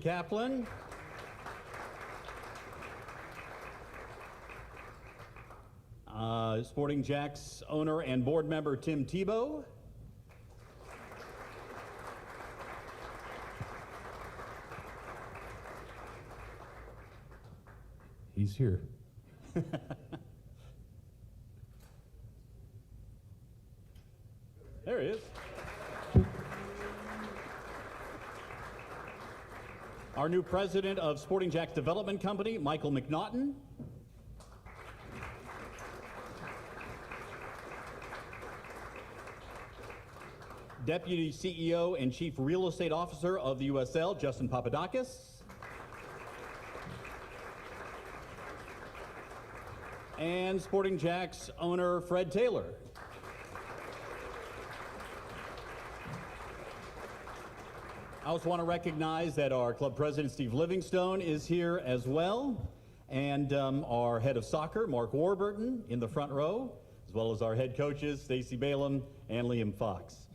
Kaplan. Sporting JAX owner and board member Tim Tebow. He's here. There he is. Our new president of Sporting JAX Development Company, Michael McNaughton. Deputy CEO and Chief Real Estate Officer of the USL, Justin Papadakis. And Sporting JAX owner, Fred Taylor. I also want to recognize that our club president, Steve Livingstone, is here as well, and our head of soccer, Mark Warburton, in the front row, as well as our head coaches, Stacey Balaam and Liam Fox.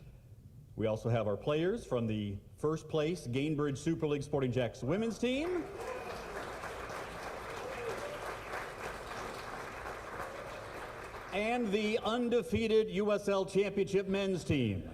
We also have our players from the first place Gainbridge Super League Sporting JAX women's team. And the undefeated USL Championship men's team.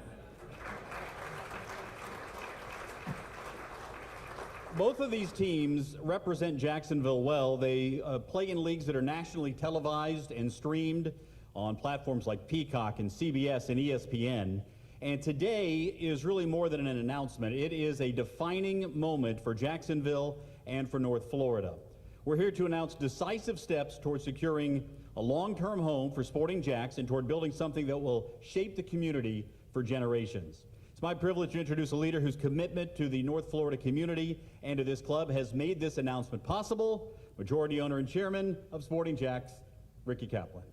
Both of these teams represent Jacksonville well. They play in leagues that are nationally televised and streamed on platforms like Peacock and CBS and ESPN. And today is really more than an announcement. It is a defining moment for Jacksonville and for North Florida. We're here to announce decisive steps toward securing a long-term home for Sporting JAX and toward building something that will shape the community for generations. It's my privilege to introduce a leader whose commitment to the North Florida community and to this club has made this announcement possible. Majority owner and chairman of Sporting JAX, Ricky Kaplan.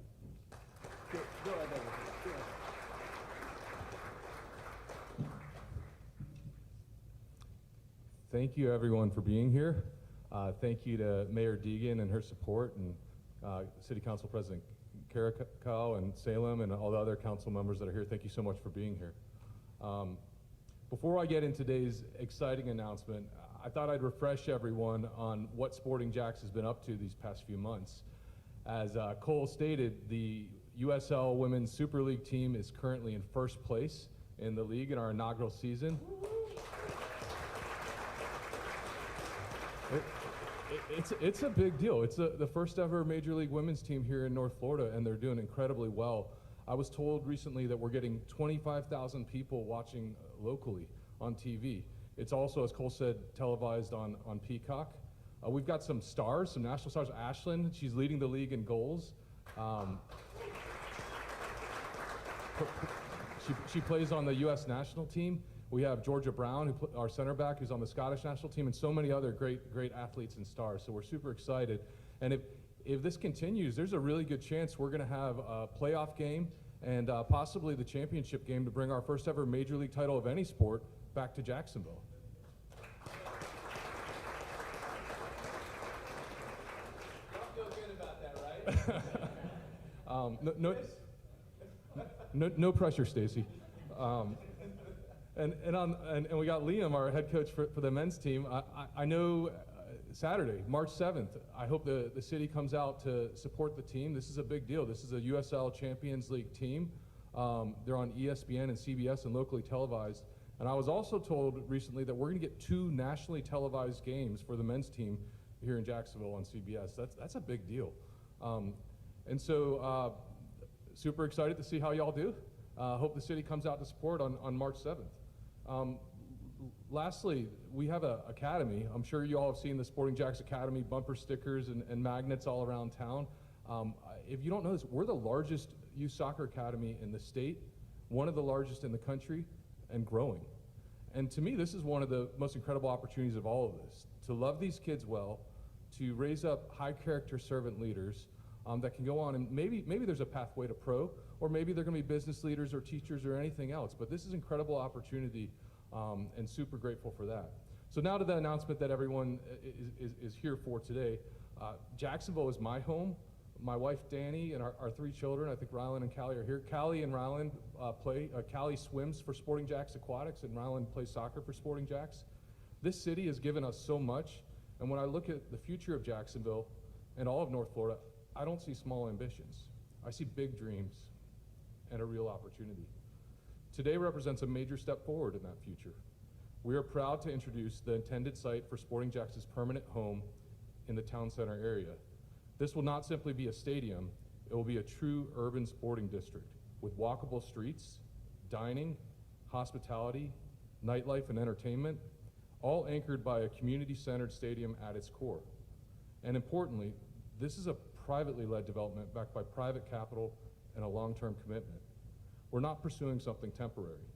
Thank you, everyone, for being here. Thank you to Mayor Deegan and her support, and City Council President Carrico and Salem and all the other council members that are here. Thank you so much for being here. Before I get into today's exciting announcement, I thought I'd refresh everyone on what Sporting JAX has been up to these past few months. As Cole stated, the USL Women's Super League team is currently in first place in the league in our inaugural season. It's a big deal. It's the first ever Major League Women's team here in North Florida, and they're doing incredibly well. I was told recently that we're getting 25,000 people watching locally on TV. It's also, as Cole said, televised on Peacock. We've got some stars, some national stars. Ashlyn, she's leading the league in goals. She plays on the U.S. national team. We have Georgia Brown, our center back, who's on the Scottish national team, and so many other great athletes and stars. So we're super excited. And if this continues, there's a really good chance we're going to have a playoff game and possibly the championship game to bring our first ever major league title of any sport back to Jacksonville. Don't feel good about that, right? No pressure, Stacy. And we got Liam, our head coach for the men's team. I know Saturday, March 7th, I hope the city comes out to support the team. This is a big deal. This is a USL Champions League team. They're on ESPN and CBS and locally televised. And I was also told recently that we're going to get 2 nationally televised games for the men's team here in Jacksonville on CBS. That's a big deal. And so super excited to see how y'all do. Hope the city comes out to support on March 7th. Lastly, we have an academy. I'm sure you all have seen the Sporting JAX Academy bumper stickers and magnets all around town. If you don't know this, we're the largest youth soccer academy in the state, one of the largest in the country, and growing. And to me, this is one of the most incredible opportunities of all of this, to love these kids well, to raise up high-character servant leaders that can go on, and maybe there's a pathway to pro, or maybe they're going to be business leaders or teachers or anything else. But this is an incredible opportunity, and super grateful for that. So now to the announcement that everyone is here for today. Jacksonville is my home. My wife Danny and our 3 children, I think Rylan and Callie are here. Callie and Rylan play. Callie swims for Sporting JAX Aquatics, and Rylan plays soccer for Sporting JAX. This city has given us so much, and when I look at the future of Jacksonville and all of North Florida, I don't see small ambitions. I see big dreams and a real opportunity. Today represents a major step forward in that future. We are proud to introduce the intended site for Sporting Jax's permanent home in the town center area. This will not simply be a stadium, it will be a true urban sporting district with walkable streets, dining, hospitality, nightlife, and entertainment, all anchored by a community-centered stadium at its core. And importantly, this is a privately led development backed by private capital and a long-term commitment. We're not pursuing something temporary.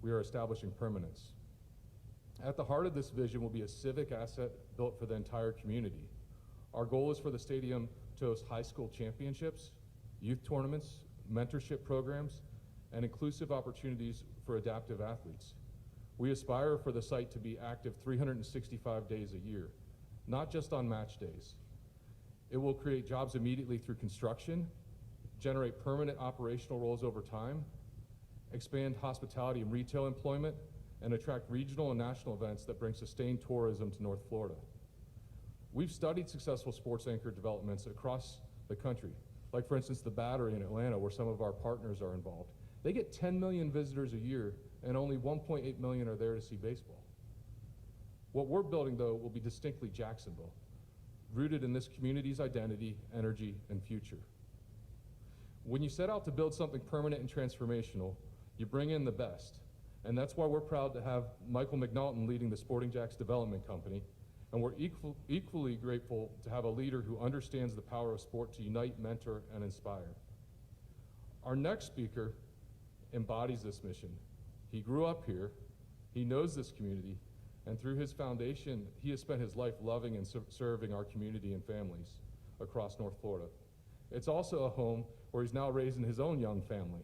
We are establishing permanence. At the heart of this vision will be a civic asset built for the entire community. Our goal is for the stadium to host high school championships, youth tournaments, mentorship programs, and inclusive opportunities for adaptive athletes. We aspire for the site to be active 365 days a year, not just on match days. It will create jobs immediately through construction, generate permanent operational roles over time, expand hospitality and retail employment, and attract regional and national events that bring sustained tourism to North Florida. We've studied successful sports-anchored developments across the country, like for instance the Battery in Atlanta, where some of our partners are involved. They get 10 million visitors a year, and only 1.8 million are there to see baseball. What we're building, though, will be distinctly Jacksonville, rooted in this community's identity, energy, and future. When you set out to build something permanent and transformational, you bring in the best. And that's why we're proud to have Michael McNaughton leading the Sporting Jax Development Company. And we're equally grateful to have a leader who understands the power of sport to unite, mentor, and inspire. Our next speaker embodies this mission. He grew up here, he knows this community, and through his foundation, he has spent his life loving and serving our community and families across North Florida. It's also a home where he's now raising his own young family.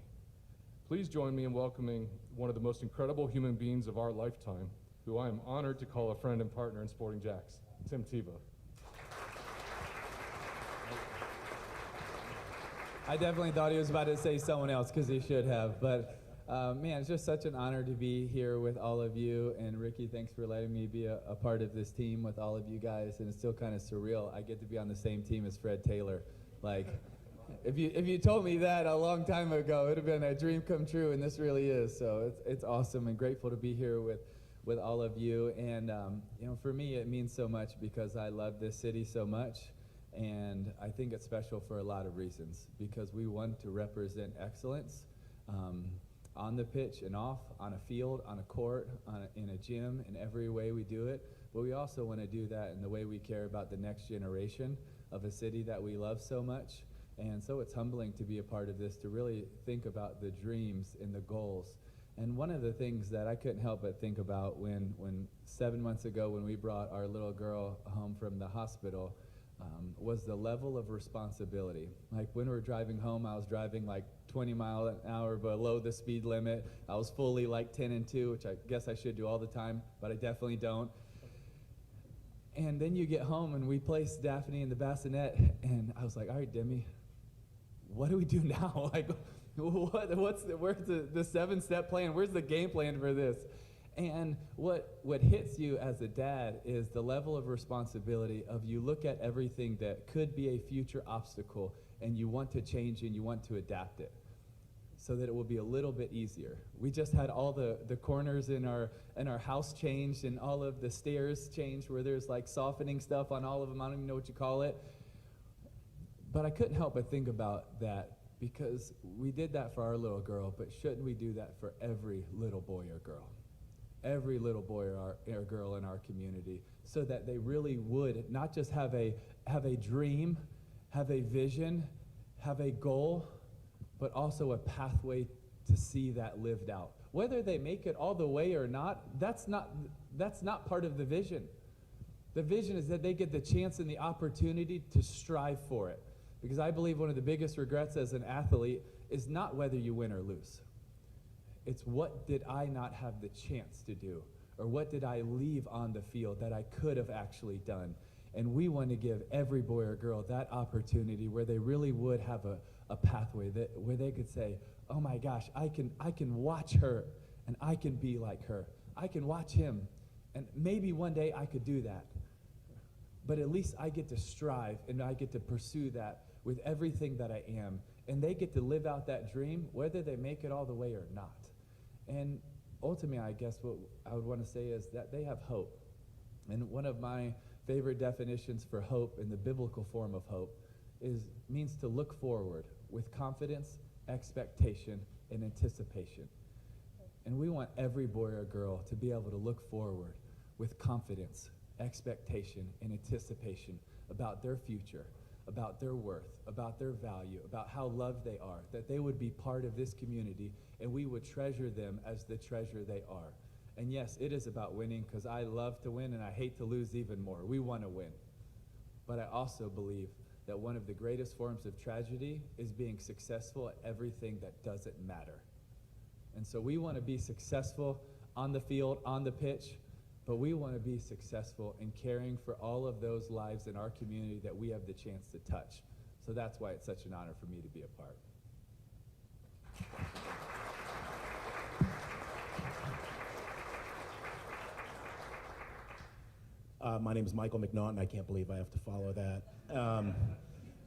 Please join me in welcoming one of the most incredible human beings of our lifetime, who I am honored to call a friend and partner in Sporting Jax, Tim Tebow. I definitely thought he was about to say someone else, because he should have, but man, it's just such an honor to be here with all of you, and Ricky, thanks for letting me be a part of this team with all of you guys, and it's still kind of surreal. I get to be on the same team as Fred Taylor. Like, if you told me that a long time ago, it would have been a dream come true, and this really is. So it's awesome and grateful to be here with all of you. And you know, for me, it means so much because I love this city so much, and I think it's special for a lot of reasons. Because we want to represent excellence on the pitch and off, on a field, on a court, in a gym, in every way we do it. But we also want to do that in the way we care about the next generation of a city that we love so much. And so it's humbling to be a part of this, to really think about the dreams and the goals. And one of the things that I couldn't help but think about when 7 months ago when we brought our little girl home from the hospital was the level of responsibility. Like when we were driving home, I was driving like 20 miles an hour below the speed limit. I was fully like 10 and 2, which I guess I should do all the time, but I definitely don't. And then you get home and we placed Daphne in the bassinet, and I was like, all right, Demi, what do we do now? Like, where's the 7-step plan? Where's the game plan for this? And what hits you as a dad is the level of responsibility of you look at everything that could be a future obstacle, and you want to change and you want to adapt it so that it will be a little bit easier. We just had all the corners in our house changed, and all of the stairs changed where there's like softening stuff on all of them. I don't even know what you call it. But I couldn't help but think about that, because we did that for our little girl, but shouldn't we do that for every little boy or girl? Every little boy or girl in our community, so that they really would not just have a dream, have a vision, have a goal, but also a pathway to see that lived out. Whether they make it all the way or not, that's not part of the vision. The vision is that they get the chance and the opportunity to strive for it. Because I believe one of the biggest regrets as an athlete is not whether you win or lose. It's what did I not have the chance to do, or what did I leave on the field that I could have actually done. And we want to give every boy or girl that opportunity where they really would have a pathway where they could say, oh my gosh, I can watch her and I can be like her. I can watch him, and maybe one day I could do that. But at least I get to strive, and I get to pursue that with everything that I am. And they get to live out that dream, whether they make it all the way or not. And ultimately, I guess what I would want to say is that they have hope. And one of my favorite definitions for hope in the biblical form of hope means to look forward with confidence, expectation, and anticipation. And we want every boy or girl to be able to look forward with confidence, expectation, and anticipation about their future, about their worth, about their value, about how loved they are, that they would be part of this community, and we would treasure them as the treasure they are. And yes, it is about winning, because I love to win and I hate to lose even more. We want to win. But I also believe that one of the greatest forms of tragedy is being successful at everything that doesn't matter. And so we want to be successful on the field, on the pitch, but we want to be successful in caring for all of those lives in our community that we have the chance to touch. So that's why it's such an honor for me to be a part. My name is Michael McNaughton. I can't believe I have to follow that.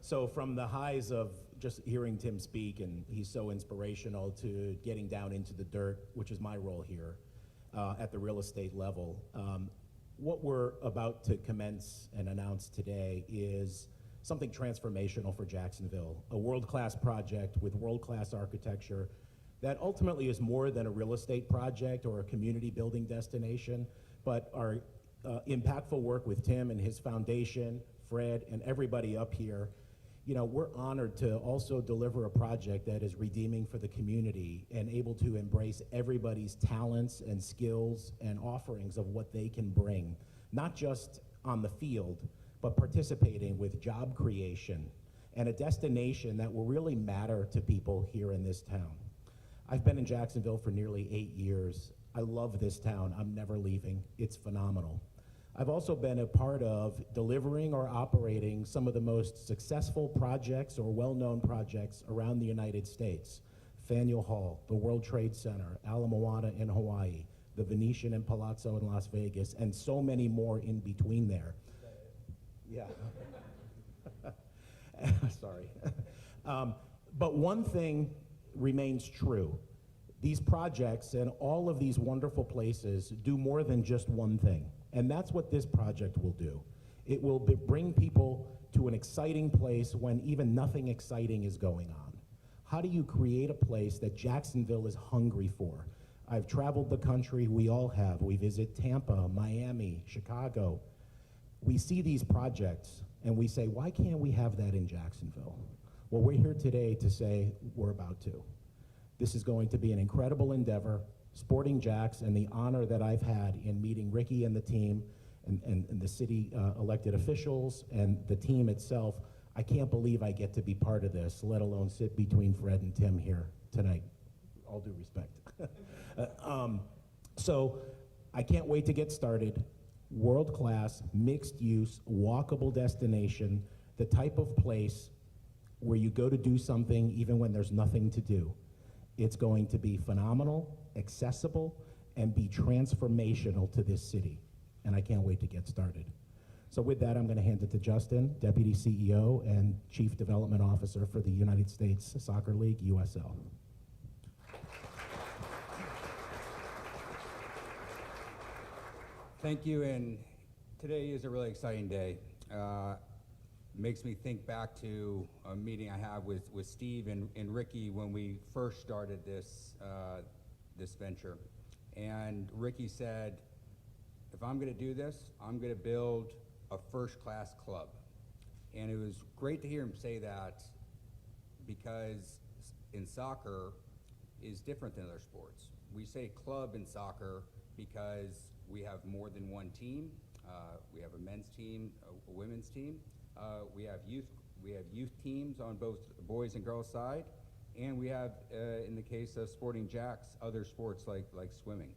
So from the highs of just hearing Tim speak, and he's so inspirational, to getting down into the dirt, which is my role here at the real estate level. What we're about to commence and announce today is something transformational for Jacksonville, a world-class project with world-class architecture that ultimately is more than a real estate project or a community building destination, but our impactful work with Tim and his foundation, Fred, and everybody up here. You know, we're honored to also deliver a project that is redeeming for the community and able to embrace everybody's talents and skills and offerings of what they can bring, not just on the field, but participating with job creation and a destination that will really matter to people here in this town. I've been in Jacksonville for nearly 8 years. I love this town. I'm never leaving. It's phenomenal. I've also been a part of delivering or operating some of the most successful projects or well-known projects around the United States. Faneuil Hall, the World Trade Center, Ala Moana in Hawaii, the Venetian and Palazzo in Las Vegas, and so many more in between there. Yeah. Sorry. But one thing remains true. These projects and all of these wonderful places do more than just one thing. And that's what this project will do. It will bring people to an exciting place when even nothing exciting is going on. How do you create a place that Jacksonville is hungry for? I've traveled the country, we all have. We visit Tampa, Miami, Chicago. We see these projects and we say, why can't we have that in Jacksonville? Well, we're here today to say we're about to. This is going to be an incredible endeavor. Sporting JAX and the honor that I've had in meeting Ricky and the team and the city elected officials and the team itself, I can't believe I get to be part of this, let alone sit between Fred and Tim here tonight. All due respect. So I can't wait to get started. World-class, mixed-use, walkable destination, the type of place where you go to do something even when there's nothing to do. It's going to be phenomenal, accessible, and be transformational to this city. And I can't wait to get started. So with that, I'm going to hand it to Justin, Deputy CEO and Chief Development Officer for the United States Soccer League, USL. Thank you, and today is a really exciting day. Makes me think back to a meeting I had with Steve and Ricky when we first started this venture. And Ricky said, if I'm going to do this, I'm going to build a first-class club. And it was great to hear him say that, because in soccer is different than other sports. We say club in soccer because we have more than one team. We have a men's team, a women's team. We have youth teams on both the boys and girls side, and we have, in the case of Sporting JAX, other sports like swimming.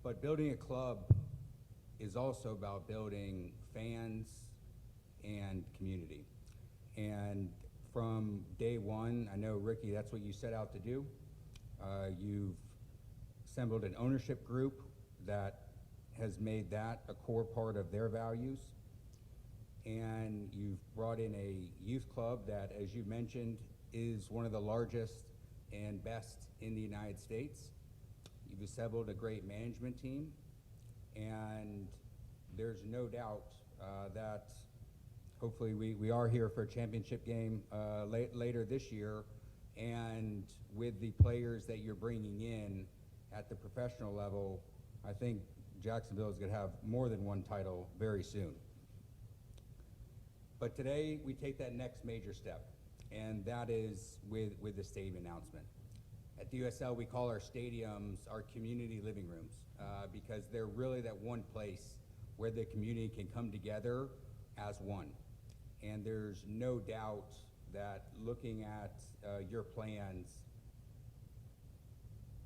But building a club is also about building fans and community. And from day one, I know, Ricky, that's what you set out to do. You've assembled an ownership group that has made that a core part of their values. And you've brought in a youth club that, as you mentioned, is one of the largest and best in the United States. You've assembled a great management team, and there's no doubt that hopefully we are here for a championship game later this year, and with the players that you're bringing in at the professional level, I think Jacksonville is going to have more than one title very soon. But today we take that next major step, and that is with the stadium announcement. At the USL, we call our stadiums our community living rooms because they're really that one place where the community can come together as one. And there's no doubt that looking at your plans,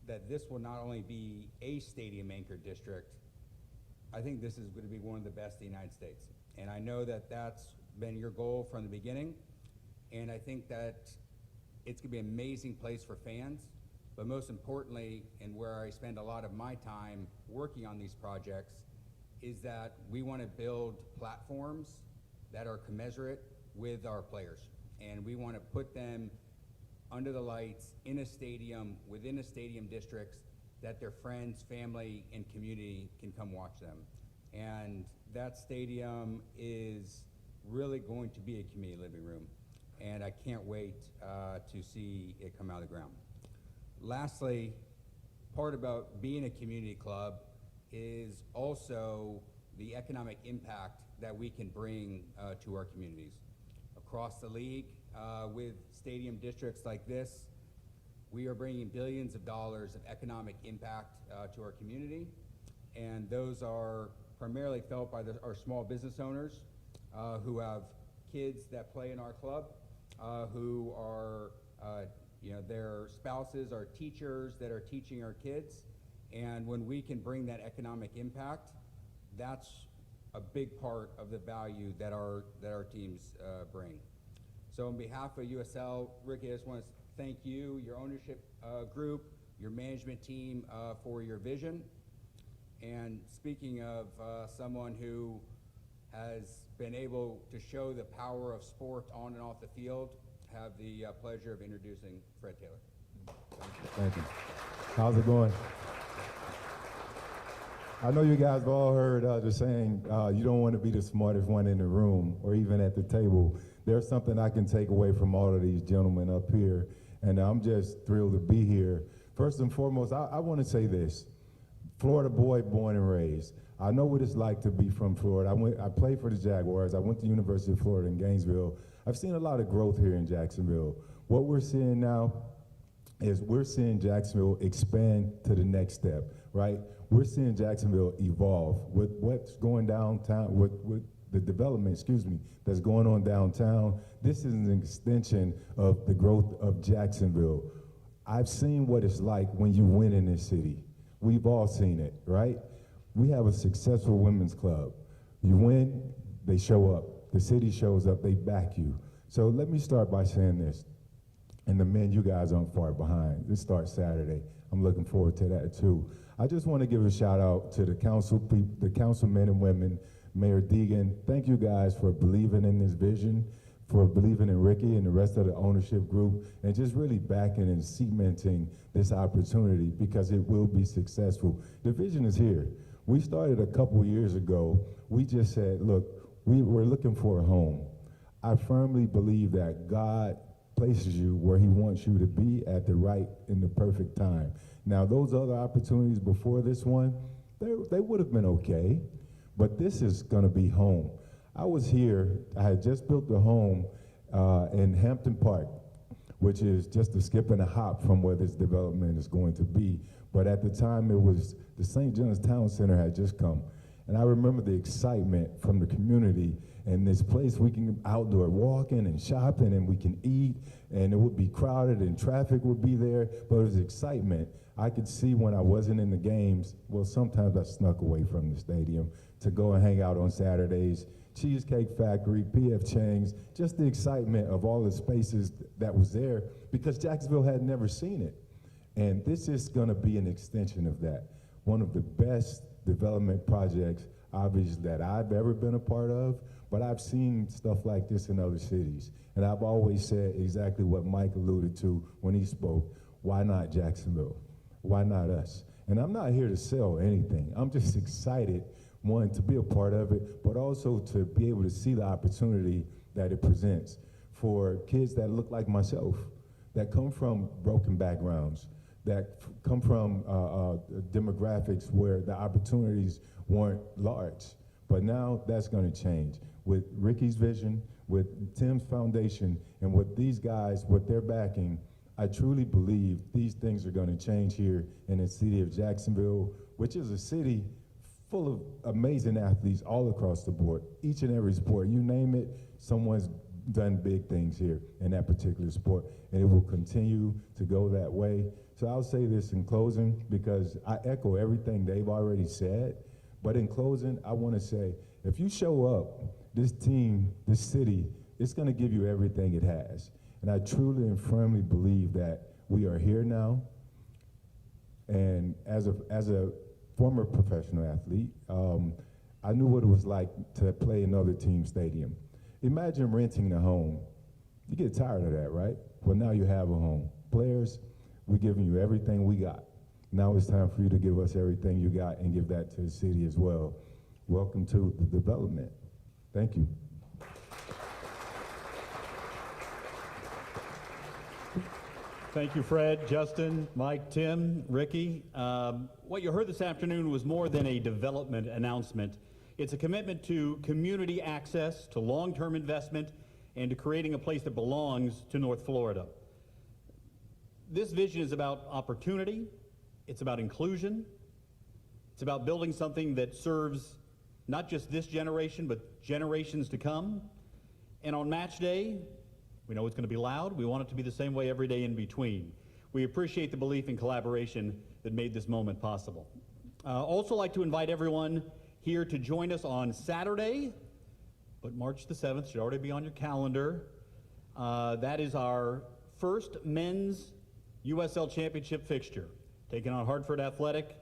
that this will not only be a stadium anchored district, I think this is going to be one of the best in the United States. And I know that that's been your goal from the beginning. And I think that it's going to be an amazing place for fans. But most importantly, and where I spend a lot of my time working on these projects, is that we want to build platforms that are commensurate with our players. And we want to put them under the lights in a stadium, within a stadium districts, that their friends, family, and community can come watch them. And that stadium is really going to be a community living room. And I can't wait to see it come out of the ground. Lastly, part about being a community club is also the economic impact that we can bring to our communities. Across the league, with stadium districts like this, we are bringing billions of dollars of economic impact to our community, and those are primarily felt by our small business owners who have kids that play in our club, who are, their spouses are teachers that are teaching our kids. And when we can bring that economic impact, that's a big part of the value that our teams bring. So on behalf of USL, Ricky, I just want to thank you, your ownership group, your management team for your vision. And speaking of someone who has been able to show the power of sport on and off the field, have the pleasure of introducing Fred Taylor. Thank you. How's it going? I know you guys have all heard the saying, you don't want to be the smartest one in the room or even at the table. There's something I can take away from all of these gentlemen up here, and I'm just thrilled to be here. First and foremost, I want to say this. Florida boy, born and raised. I know what it's like to be from Florida. I played for the Jaguars. I went to the University of Florida in Gainesville. I've seen a lot of growth here in Jacksonville. What we're seeing now is we're seeing Jacksonville expand to the next step, right? We're seeing Jacksonville evolve with what's going downtown, with the development, that's going on downtown. This is an extension of the growth of Jacksonville. I've seen what it's like when you win in this city. We've all seen it, right? We have a successful women's club. You win, they show up. The city shows up, they back you. So let me start by saying this. And the men, you guys aren't far behind. This starts Saturday. I'm looking forward to that too. I just want to give a shout out to the councilmen and women, Mayor Deegan. Thank you guys for believing in this vision, for believing in Ricky and the rest of the ownership group, and just really backing and cementing this opportunity because it will be successful. The vision is here. We started a couple years ago. We just said, look, we're looking for a home. I firmly believe that God places you where he wants you to be at the right and the perfect time. Now, those other opportunities before this one, they would have been okay, but this is gonna be home. I was here, I had just built a home in Hampton Park, which is just a skip and a hop from where this development is going to be. But at the time, it was the St. John's Town Center had just come. And I remember the excitement from the community and this place we can outdoor walking and shopping and we can eat and it would be crowded and traffic would be there, but it was excitement. I could see when I wasn't in the games, well, sometimes I snuck away from the stadium to go and hang out on Saturdays. Cheesecake Factory, P.F. Chang's, just the excitement of all the spaces that was there because Jacksonville had never seen it. And this is going to be an extension of that. One of the best development projects, obviously, that I've ever been a part of, but I've seen stuff like this in other cities. And I've always said exactly what Mike alluded to when he spoke. Why not Jacksonville? Why not us? And I'm not here to sell anything. I'm just excited, one, to be a part of it, but also to be able to see the opportunity that it presents for kids that look like myself, that come from broken backgrounds, that come from demographics where the opportunities weren't large. But now that's going to change. With Ricky's vision, with Tim's foundation, and with these guys, what they're backing, I truly believe these things are going to change here in the city of Jacksonville, which is a city full of amazing athletes all across the board. Each and every sport, you name it, someone's done big things here in that particular sport, and it will continue to go that way. So I'll say this in closing, because I echo everything they've already said, but in closing, I want to say, if you show up, this team, this city, it's going to give you everything it has. And I truly and firmly believe that we are here now. And as a former professional athlete, I knew what it was like to play in other team stadium. Imagine renting a home. You get tired of that, right? Well, now you have a home. Players, we're giving you everything we got. Now it's time for you to give us everything you got and give that to the city as well. Welcome to the development. Thank you. Thank you, Fred, Justin, Mike, Tim, Ricky. What you heard this afternoon was more than a development announcement. It's a commitment to community access, to long-term investment, and to creating a place that belongs to North Florida. This vision is about opportunity. It's about inclusion. It's about building something that serves not just this generation, but generations to come. And on match day, we know it's going to be loud. We want it to be the same way every day in between. We appreciate the belief and collaboration that made this moment possible. Also like to invite everyone here to join us on Saturday, but March the 7th should already be on your calendar. That is our first men's USL Championship fixture, taking on Hartford Athletic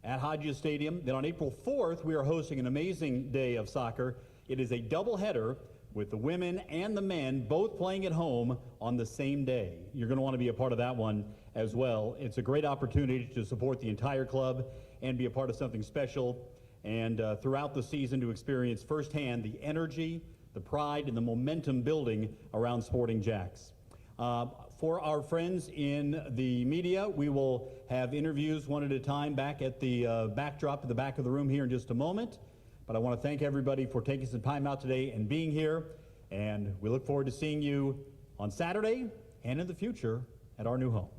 at Hodges Stadium. Then on April 4th, we are hosting an amazing day of soccer. It is a doubleheader with the women and the men both playing at home on the same day. You're going to want to be a part of that one as well. It's a great opportunity to support the entire club and be a part of something special, and throughout the season to experience firsthand the energy, the pride, and the momentum building around Sporting JAX. For our friends in the media, we will have interviews one at a time back at the backdrop at the back of the room here in just a moment. But I want to thank everybody for taking some time out today and being here. And we look forward to seeing you on Saturday and in the future at our new home.